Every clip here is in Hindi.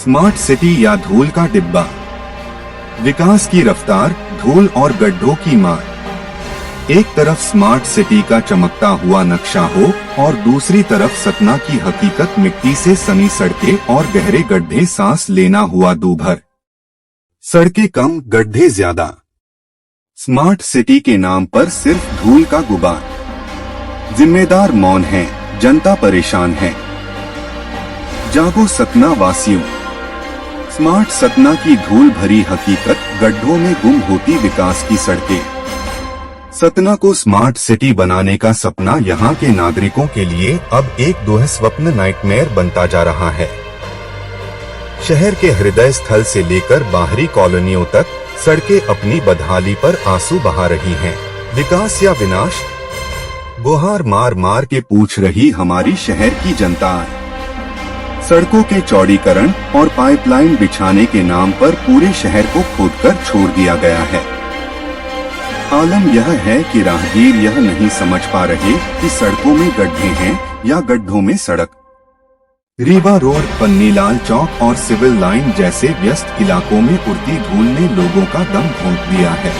स्मार्ट सिटी या धूल का डिब्बा। विकास की रफ्तार, धूल और गड्ढों की मार। एक तरफ स्मार्ट सिटी का चमकता हुआ नक्शा हो और दूसरी तरफ सतना की हकीकत, मिट्टी से सनी सड़कें और गहरे गड्ढे, सांस लेना हुआ दूभर। सड़कें कम, गड्ढे ज्यादा। स्मार्ट सिटी के नाम पर सिर्फ धूल का गुबार। जिम्मेदार मौन है, जनता परेशान है। जागो सतना वासियों। स्मार्ट सतना की धूल भरी हकीकत, गड्ढों में गुम होती विकास की सड़कें। सतना को स्मार्ट सिटी बनाने का सपना यहाँ के नागरिकों के लिए अब एक दुस्वप्न स्वप्न, नाइटमेयर बनता जा रहा है। शहर के हृदय स्थल से लेकर बाहरी कॉलोनियों तक सड़कें अपनी बदहाली पर आंसू बहा रही हैं। विकास या विनाश, गुहार मार मार के पूछ रही हमारी शहर की जनता। सड़कों के चौड़ीकरण और पाइपलाइन बिछाने के नाम पर पूरे शहर को खोदकर छोड़ दिया गया है। आलम यह है कि राहगीर यह नहीं समझ पा रहे कि सड़कों में गड्ढे हैं या गड्ढों में सड़क। रीवा रोड, पन्नीलाल चौक और सिविल लाइन जैसे व्यस्त इलाकों में उड़ती धूल ने लोगों का दम घोंट दिया है।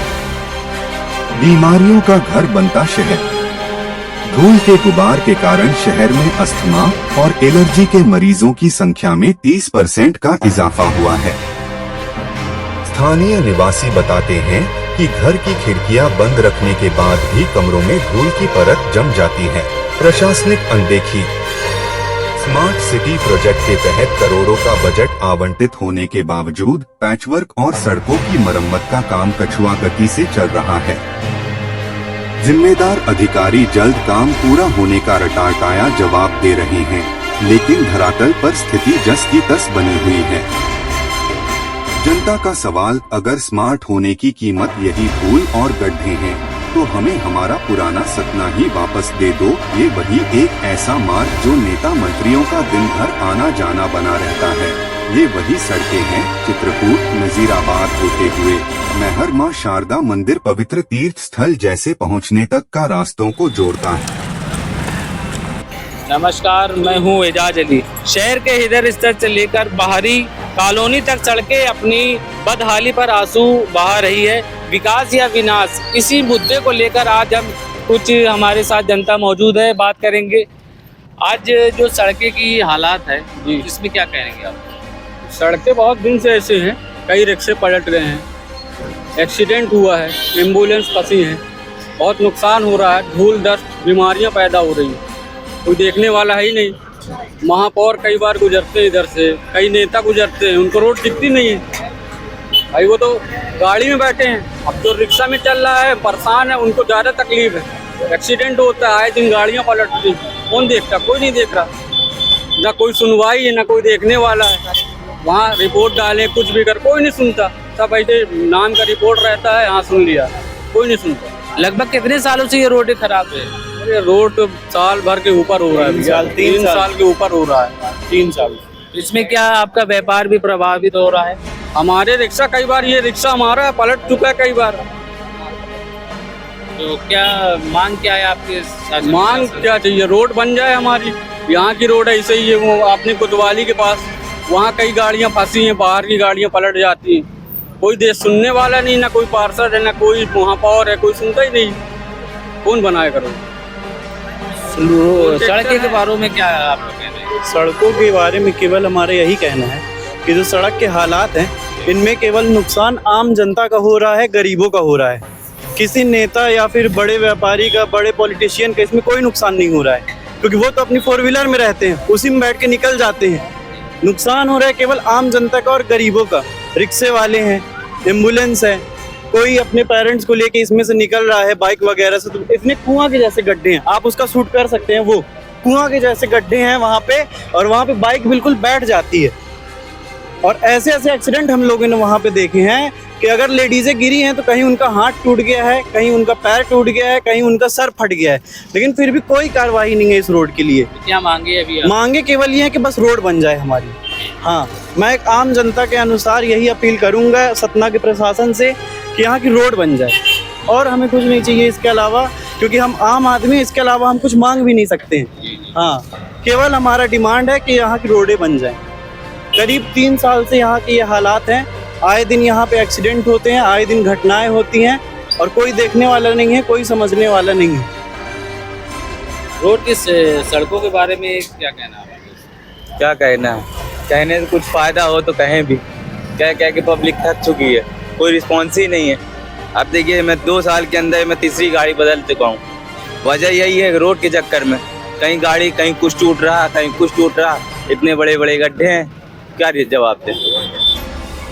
बीमारियों का घर बनता शहर। धूल के गुबार के कारण शहर में अस्थमा और एलर्जी के मरीजों की संख्या में 30% का इजाफा हुआ है। स्थानीय निवासी बताते हैं कि घर की खिड़कियां बंद रखने के बाद भी कमरों में धूल की परत जम जाती है। प्रशासनिक अनदेखी। स्मार्ट सिटी प्रोजेक्ट के तहत करोड़ों का बजट आवंटित होने के बावजूद पैचवर्क और सड़कों की मरम्मत का काम कछुआ गति से चल रहा है। जिम्मेदार अधिकारी जल्द काम पूरा होने का रटारटाया जवाब दे रहे हैं, लेकिन धरातल पर स्थिति जस की तस बनी हुई है। जनता का सवाल, अगर स्मार्ट होने की कीमत यही धूल और गड्ढे हैं, तो हमें हमारा पुराना सपना ही वापस दे दो। ये वही एक ऐसा मार्ग जो नेता मंत्रियों का दिन भर आना जाना बना रहता है। ये वही सड़कें हैं, चित्रकूट, नजीराबाद होते हुए महर मां शारदा मंदिर पवित्र तीर्थ स्थल जैसे पहुंचने तक का रास्तों को जोड़ता है। नमस्कार, मैं हूं एजाज अली। शहर के हृदय स्थल से लेकर बाहरी कॉलोनी तक सड़कें अपनी बदहाली पर आंसू बहा रही है। विकास या विनाश, इसी मुद्दे को लेकर आज हम कुछ हमारे साथ जनता मौजूद है, बात करेंगे। आज जो सड़कें की हालात है जी, इसमें क्या कहेंगे आप? सड़कें बहुत दिन से ऐसे हैं, कई रिक्शे पलट गए हैं, एक्सीडेंट हुआ है, एम्बुलेंस फंसी है, बहुत नुकसान हो रहा है, धूल डस्ट बीमारियां पैदा हो रही हैं, कोई देखने वाला है ही नहीं। महापौर कई बार गुजरते हैं इधर से, कई नेता गुजरते हैं, उनको रोड दिखती नहीं है भाई, वो तो गाड़ी में बैठे हैं। अब जो रिक्शा में चल रहा है परेशान है, उनको ज़्यादा तकलीफ है। एक्सीडेंट होता है, आए दिन गाड़ियाँ पलटती हैं, कौन देखता? कोई नहीं देख रहा, ना कोई सुनवाई है, ना कोई देखने वाला है। वहाँ रिपोर्ट डालें, कुछ भी कर, कोई नहीं सुनता। सब ऐसे नाम का रिपोर्ट रहता है, हाँ सुन लिया, कोई नहीं सुनता। लगभग कितने सालों से ये रोड खराब है? अरे रोड तो साल भर के ऊपर हो रहा है, 3 साल के ऊपर हो रहा है, 3 साल। इसमें क्या आपका व्यापार भी प्रभावित हो रहा है? हमारे रिक्शा कई बार, ये रिक्शा हमारा पलट चुका है कई बार। तो क्या मांग क्या है आपके? मांग क्या चाहिए? रोड बन जाए हमारी, यहाँ की रोड ऐसे ही है। वो अपने कोतवाली के पास, वहाँ कई गाड़ियाँ फंसी हैं, बाहर की गाड़ियाँ पलट जाती हैं, कोई देश सुनने वाला नहीं, ना कोई पार्षद है, ना कोई महापौर है, कोई सुनता ही नहीं। कौन बनाएगा रोड? सड़क के बारे में क्या है आपका कहना है? सड़कों के बारे में केवल हमारा यही कहना है कि जो सड़क के हालात हैं, इनमें केवल नुकसान आम जनता का हो रहा है, गरीबों का हो रहा है। किसी नेता या फिर बड़े व्यापारी का, बड़े पॉलिटिशियन का इसमें कोई नुकसान नहीं हो रहा है, क्योंकि वो तो अपनी 4 व्हीलर में रहते हैं, उसी में बैठ के निकल जाते हैं। नुकसान हो रहा है केवल आम जनता का और गरीबों का। रिक्शे वाले हैं, एम्बुलेंस है, कोई अपने पेरेंट्स को लेके इसमें से निकल रहा है बाइक वगैरह से, तो इतने कुआं के जैसे गड्ढे हैं, आप उसका शूट कर सकते हैं। वो कुआं के जैसे गड्ढे हैं वहाँ पे, और वहाँ पे बाइक बिल्कुल बैठ जाती है। और ऐसे ऐसे एक्सीडेंट हम लोगों ने वहाँ पे देखे हैं कि अगर लेडीजें गिरी हैं तो कहीं उनका हाथ टूट गया है, कहीं उनका पैर टूट गया है, कहीं उनका सर फट गया है, लेकिन फिर भी कोई कार्रवाई नहीं है इस रोड के लिए। क्या मांगे अभी? मांगे केवल ये है कि बस रोड बन जाए हमारी। हाँ, मैं एक आम जनता के अनुसार यही अपील करूँगा सतना के प्रशासन से कि यहाँ की रोड बन जाए, और हमें कुछ नहीं चाहिए इसके अलावा, क्योंकि हम आम आदमी, इसके अलावा हम कुछ मांग भी नहीं सकते हैं। हाँ, केवल हमारा डिमांड है कि यहाँ की रोडें बन जाएं। करीब 3 साल से यहाँ के ये हालात हैं। आए दिन यहाँ पे एक्सीडेंट होते हैं, आए दिन घटनाएं होती हैं और कोई देखने वाला नहीं है, कोई समझने वाला नहीं है। रोड की सड़कों के बारे में क्या कहना है? क्या कहना है, कहने से कुछ फ़ायदा हो तो कहें भी, कह कह के पब्लिक थक चुकी है, कोई रिस्पॉन्स ही नहीं है। अब देखिए मैं 2 साल के अंदर मैं तीसरी गाड़ी बदल चुका हूँ। वजह यही है रोड के चक्कर में, कहीं गाड़ी कहीं कुछ टूट रहा, कहीं कुछ टूट रहा, इतने बड़े बड़े गड्ढे हैं, क्या जवाब दें।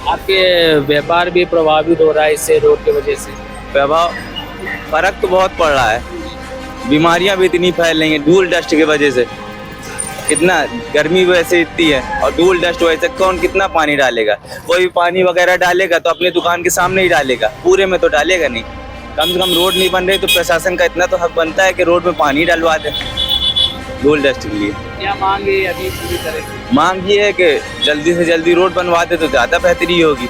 आपके व्यापार भी प्रभावित हो रहा है इससे, रोड की वजह से? प्रभाव फर्क तो बहुत पड़ रहा है, बीमारियां भी इतनी फैल रही हैं धूल डस्ट की वजह से। कितना गर्मी वैसे इतनी है और धूल डस्ट वजह से कौन कितना पानी डालेगा, कोई भी पानी वगैरह डालेगा तो अपने दुकान के सामने ही डालेगा, पूरे में तो डालेगा नहीं। कम से कम रोड नहीं बन रही तो प्रशासन का इतना तो हक बनता है कि रोड में पानी डलवा दे धूल डस्ट के लिए। क्या मांग है अभी पूरी तरह से? मांग ये है कि जल्दी से जल्दी रोड बनवा दे तो ज़्यादा बेहतरी होगी।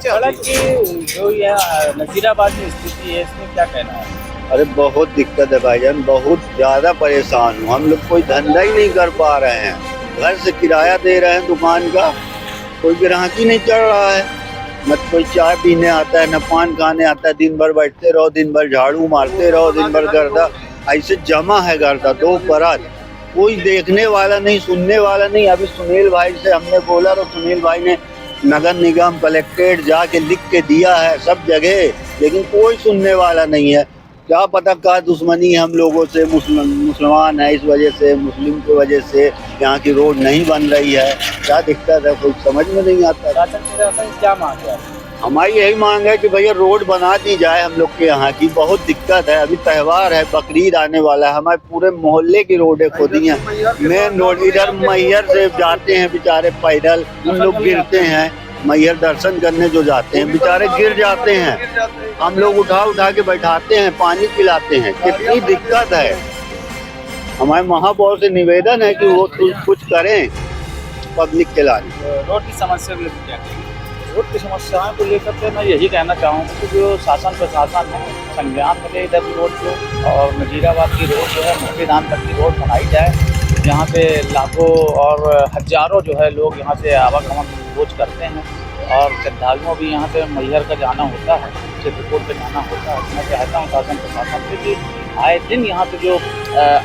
सड़क की जो यह नजीराबाद में स्थिति है इसमें क्या कहना है? अरे बहुत दिक्कत है भाईजान, बहुत ज़्यादा परेशान हूँ। हम लोग कोई धंधा ही नहीं कर पा रहे हैं, घर से किराया दे रहे हैं दुकान का, कोई ग्राहकी नहीं चल रहा है। न कोई चाय पीने आता है, न पान खाने आता है। दिन भर बैठते रहो, दिन भर झाड़ू मारते रहो, दिन भर गर्दा ऐसे जमा है गर्दा, 2 परत। कोई देखने वाला नहीं, सुनने वाला नहीं। अभी सुनील भाई से हमने बोला तो सुनील भाई ने नगर निगम कलेक्ट्रेट जाके लिख के दिया है सब जगह, लेकिन कोई सुनने वाला नहीं है। क्या पता क्या दुश्मनी है हम लोगों से, मुसलमान है इस वजह से, मुस्लिम की वजह से यहाँ की रोड नहीं बन रही है। क्या दिक्कत है कुछ समझ में नहीं आता। क्या मांग है? हमारी यही मांग है कि भैया रोड बना दी जाए। हम लोग के यहाँ की बहुत दिक्कत है। अभी त्यौहार है, बकरीद आने वाला है, हमारे पूरे मोहल्ले की रोडें खोदी हैं। मेन रोड इधर मैहर से जाते हैं बेचारे पैदल, हम लोग गिरते हैं। मैहर दर्शन करने जो जाते हैं बेचारे गिर जाते हैं, हम लोग उठा उठा के बैठाते हैं, पानी पिलाते हैं। कितनी दिक्कत है। हमारे महापौर से निवेदन है कि वो कुछ करें पब्लिक के लिए। रोड की समस्या में क्या कहेंगे? रोड की समस्याओं को लेकर के मैं यही कहना चाहूँगा कि जो शासन प्रशासन है संज्ञान मिले इधर की रोड को, और नजीराबाद की रोड जो है मुक्तिधाम तक की रोड बनाई जाए। यहाँ पे लाखों और हजारों जो है लोग यहाँ से आवागमन रोज करते हैं और श्रद्धालुओं भी यहाँ पे मैहर का जाना होता है, चित्रकूट पे जाना होता है। मैं चाहता हूँ शासन प्रशासन से कि आए दिन यहाँ पे जो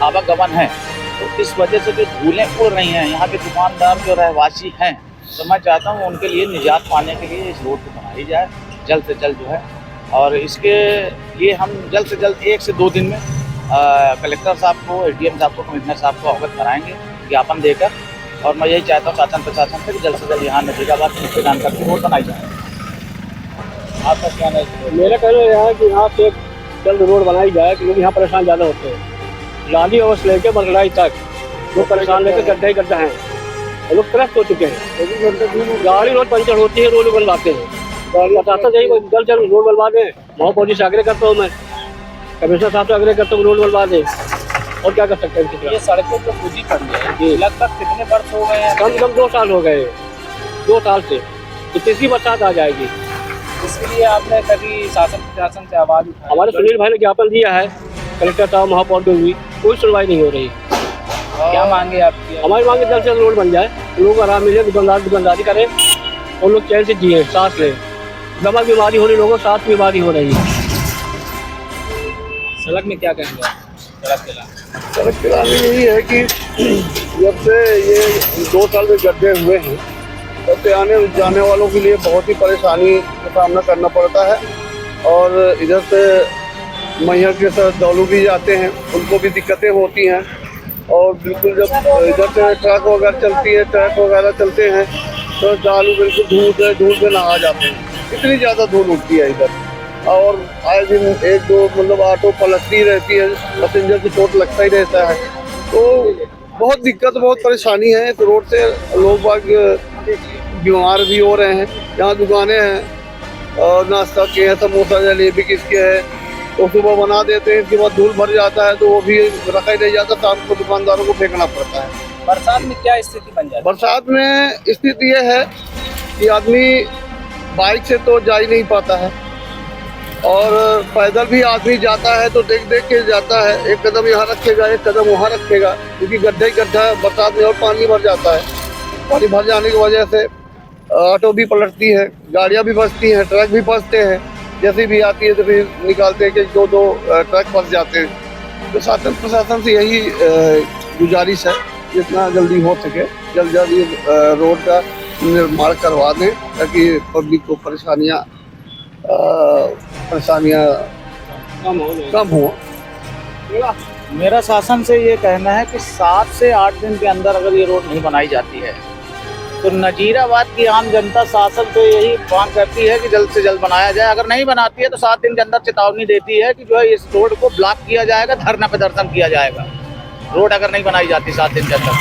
आवागमन है तो इस वजह से जो धूलें उड़ रही हैं यहाँ के दुकानदार जो रहवासी हैं, तो मैं चाहता हूँ उनके लिए निजात पाने के लिए इस रोड को बनाई जाए जल्द से जल्द जो है। और इसके लिए हम जल्द से जल्द 1 से 2 दिन में कलेक्टर साहब को, एडीएम साहब को, कमिश्नर साहब को अवगत कराएंगे ज्ञापन देकर। और मैं यही चाहता हूँ शासन प्रशासन से कि जल्द से जल्द यहाँ नजीराबाद मुक्तिधाम तक की रोड बनाई जाए। आपका क्या है? मेरा कहना यह है कि यहाँ से जल्द रोड बनाई जाए क्योंकि यहाँ परेशान ज़्यादा होते हैं। लाली और से लेकर बरगढ़ाई तक लोग परेशान लेकर गड्ढे ही गड्ढा हैं, लोग त्रस्त हो चुके हैं। गाड़ी रोड पंचर होती है, रोड बनवाते हैं। प्रशासन यही जल्द जल्द रोड बनवा दें। महापौर से आग्रह करता हूँ मैं, कमिश्नर साहब से आग्रह करता हूँ रोड बनवा दें। और क्या कर सकते हैं? ये सड़कें तो खुद ही खड़ी है, लगभग कितने वर्ष हो गए हैं? कम से कम 2 साल हो गए, 2 साल से। तो तीसरी बरसात आ जाएगी। इसके लिए आपने कभी शासन प्रशासन से आवाज़ उठाई? हमारे सुनील भाई ने ज्ञापन दिया है कलेक्टर साहब, महापौर को भी, कोई सुनवाई नहीं हो रही। क्या मांगे आपकी? हमारी मांगे जल्द से जल्द रोड बन जाए, लोग आराम मिले, दुकानदारी करें और लोग चैन से जिए, सांस लें। दमा बीमारी हो रही लोगों को, सांस की बीमारी हो रही है। सड़क में क्या कहेंगे? सड़क के बारे में यही है कि जब से ये 2 साल में गड्ढे हुए हैं तब से आने जाने वालों के लिए बहुत ही परेशानी का सामना करना पड़ता है। और इधर से मैहर के श्रद्धालु भी जाते हैं, उनको भी दिक्कतें होती हैं। और बिल्कुल जब इधर से ट्रक वगैरह चलते हैं तो श्रद्धालु बिल्कुल धूल से नहा जाते हैं। इतनी ज़्यादा धूल उठती है इधर। और आए दिन 1-2 मतलब ऑटो पलटती रहती है, पैसेंजर की चोट लगता ही रहता है। तो बहुत दिक्कत, बहुत परेशानी है इस रोड से। लोग बाग बीमार भी हो रहे हैं। यहाँ दुकानें हैं और नाश्ता के हैं, समोसा जलेबी किसके है, तो सुबह बना देते हैं, इसके बाद धूल भर जाता है तो वो भी रखा ही रह जाता है, शाम को दुकानदारों को फेंकना पड़ता है। बरसात में क्या स्थिति बन जाती है? बरसात में स्थिति ये है कि आदमी बाइक से तो जा ही नहीं पाता है और पैदल भी आदमी जाता है तो देख देख के जाता है। एक कदम यहाँ रखेगा, एक कदम वहाँ रखेगा, क्योंकि गड्ढा ही गड्ढा बरसात में और पानी भर जाता है। पानी भर जाने की वजह से ऑटो भी पलटती है, गाड़ियाँ भी फंसती हैं, ट्रक भी फंसते हैं। जैसे भी आती है तो फिर निकालते हैं कि दो ट्रक फंस जाते हैं। तो शासन प्रशासन से यही गुजारिश है, जितना जल्दी हो सके जल्दी रोड का निर्माण करवा दें, ताकि पब्लिक को परेशानियाँ कम हो। मेरा शासन से ये कहना है कि 7 से 8 दिन के अंदर अगर ये रोड नहीं बनाई जाती है तो नजीराबाद की आम जनता शासन से यही मांग करती है कि जल्द से जल्द बनाया जाए। अगर नहीं बनाती है तो 7 दिन के अंदर चेतावनी देती है कि जो है इस रोड को ब्लॉक किया जाएगा, धरना प्रदर्शन किया जाएगा। रोड अगर नहीं बनाई जाती 7 दिन के अंदर।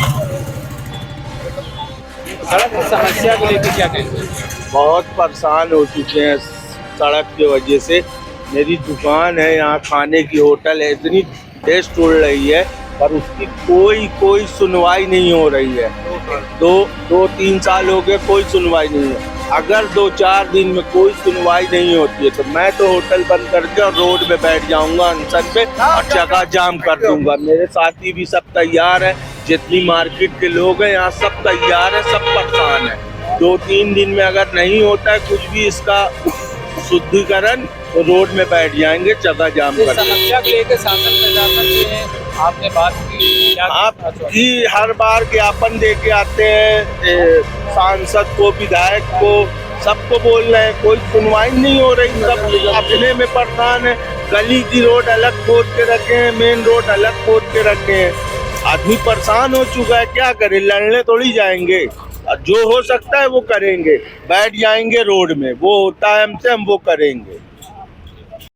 सड़क की समस्या को लेकर क्या कहेंगे? बहुत परेशान हो चुके हैं सड़क की वजह से। मेरी दुकान है यहाँ, खाने की होटल है, इतनी टेस्ट उड़ रही है पर उसकी कोई सुनवाई नहीं हो रही है। 2-3 साल हो गए, कोई सुनवाई नहीं है। अगर 2-4 दिन में कोई सुनवाई नहीं होती है तो मैं तो होटल बंद करके और रोड पे बैठ जाऊंगा अनशन पे और जगह जाम कर दूंगा। मेरे साथी भी सब तैयार है, जितनी मार्केट के लोग हैं यहाँ सब तैयार है, सब परेशान है। 2-3 दिन में अगर नहीं होता है कुछ भी इसका शुद्धिकरण तो रोड में बैठ जाएंगे, जगह जाम कर देंगे। समस्या को लेकर शासन प्रशासन से आपने बात की? आप जी हर बार ज्ञापन दे के आते हैं, सांसद को, विधायक को, सबको बोल रहे हैं, कोई सुनवाई नहीं हो रही। सब अपने में परेशान है। गली की रोड अलग खोद के रखे हैं, मेन रोड अलग खोद के रखे हैं। आदमी परेशान हो चुका है, क्या करे, लड़ने थोड़ी जाएंगे। जो हो सकता है वो करेंगे, बैठ जाएंगे रोड में, वो होता है हमसे, हम वो करेंगे।